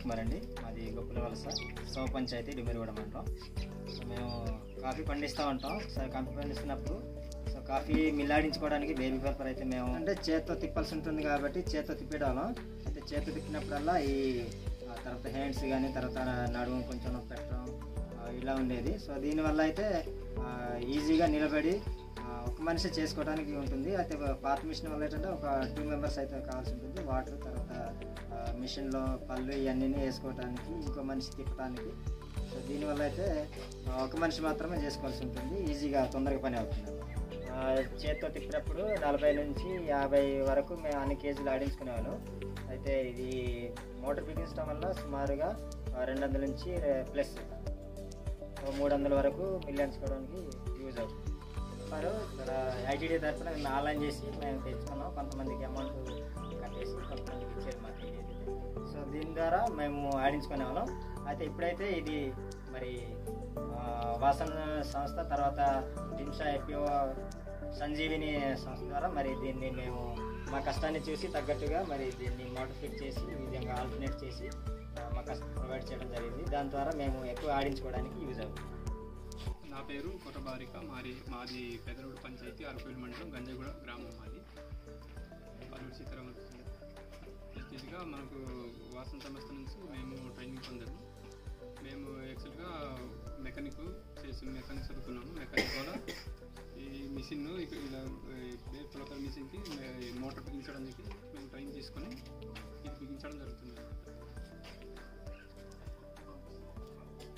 కుమార్ అండి. మాది గొప్పల వలస సౌ పంచాయతీ డుమిరిగూడ మండలం. సో మేము కాఫీ పండిస్తూ ఉంటాం. సో కాఫీ పండిస్తున్నప్పుడు సో కాఫీ మిల్లాడించుకోవడానికి బేబీ పేపర్ అయితే మేము అంటే చేత్తో తిప్పాల్సి ఉంటుంది కాబట్టి చేత్తో తిప్పేయడం. అయితే చేత్తో తిప్పినప్పుడల్లా ఈ తర్వాత హ్యాండ్స్ కానీ తర్వాత నడుము కొంచెం నొప్పి పెట్టడం ఇలా ఉండేది. సో దీనివల్ల అయితే ఈజీగా నిలబడి ఒక మనిషి చేసుకోవడానికి ఉంటుంది. అయితే పాత మిషన్ వల్ల ఏంటంటే ఒక 2 మెంబర్స్ అయితే కావాల్సి ఉంటుంది. వాటర్ తర్వాత మిషన్లో పళ్ళు ఇవన్నీ వేసుకోవడానికి ఇంకో మనిషి తిప్పడానికి. సో దీనివల్ల అయితే ఒక మనిషి మాత్రమే చేసుకోవాల్సి ఉంటుంది. ఈజీగా తొందరగా పని అవుతుంది. చేత్తో తిప్పినప్పుడు 40 నుంచి 50 వరకు మేము అన్ని కేజీలు ఆడించుకునేవాళ్ళం. అయితే ఇది మోటార్ బిగించడం వల్ల సుమారుగా 200 నుంచి ప్లస్ 300 వరకు మిల్లించుకోవడానికి యూజ్ అవుతుంది. ఇక్కడ ఐటీడీ తరఫున మేము ఆన్లైన్ చేసి మేము తెచ్చుకున్నాం. కొంతమందికి అమౌంట్ కట్టేసి కొంతమందికి ఇచ్చేది మాకు తెలియదు. సో దీని ద్వారా మేము ఆడించుకునే వాళ్ళం. అయితే ఇప్పుడైతే ఇది మరి వాసన సంస్థ తర్వాత దింషా ఎపిఓ సంజీవిని సంస్థ ద్వారా మరి దీన్ని మేము మా కష్టాన్ని చూసి తగ్గట్టుగా మరి దీన్ని మోటార్ ఫిట్ చేసి ఈ విధంగా ఆల్టర్నేట్ చేసి మా కష్టం ప్రొవైడ్ చేయడం జరిగింది. దాని ద్వారా మేము ఎక్కువ ఆడించుకోవడానికి యూజ్ అవుతుంది. నా పేరు కొట్టబారిక. మాది పెదరుడు పంచాయతీ అరకువేలు మండలం గంజగూడ గ్రామం. మాది పల్లూరు సీతారామన్. ప్రత్యేకంగా మనకు వాసన సంస్థ నుంచి మేము ట్రైనింగ్ పొందాము. మేము యాక్చువల్గా మెకానిక్ చదువుకున్నాము. మెకానిక్ కూడా ఈ మిషన్ ఇలా బేర్ పులకల మిషన్కి మోటార్ బిగించడానికి మేము ట్రైనింగ్ తీసుకొని ఇది బిగించడం జరుగుతుంది.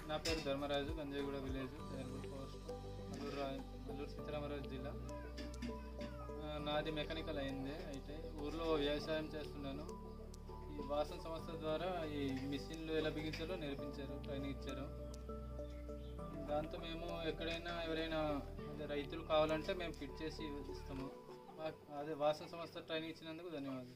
నా పేరు ధర్మరాజు, గంజాయిగూడ విలేజ్, జైనగూడ పోస్ట్, అల్లూరు సీతారామరాజు జిల్లా. నాది మెకానికల్ అయింది. అయితే ఊర్లో వ్యవసాయం చేస్తున్నాను. ఈ వాసన సంస్థ ద్వారా ఈ మిషన్లు ఎలా బిగించాలో నేర్పించారు, ట్రైనింగ్ ఇచ్చారు. దాంతో మేము ఎక్కడైనా ఎవరైనా రైతులు కావాలంటే మేము ఫిట్ చేసి ఇస్తాము. అదే వాసన సంస్థ ట్రైనింగ్ ఇచ్చినందుకు ధన్యవాదాలు.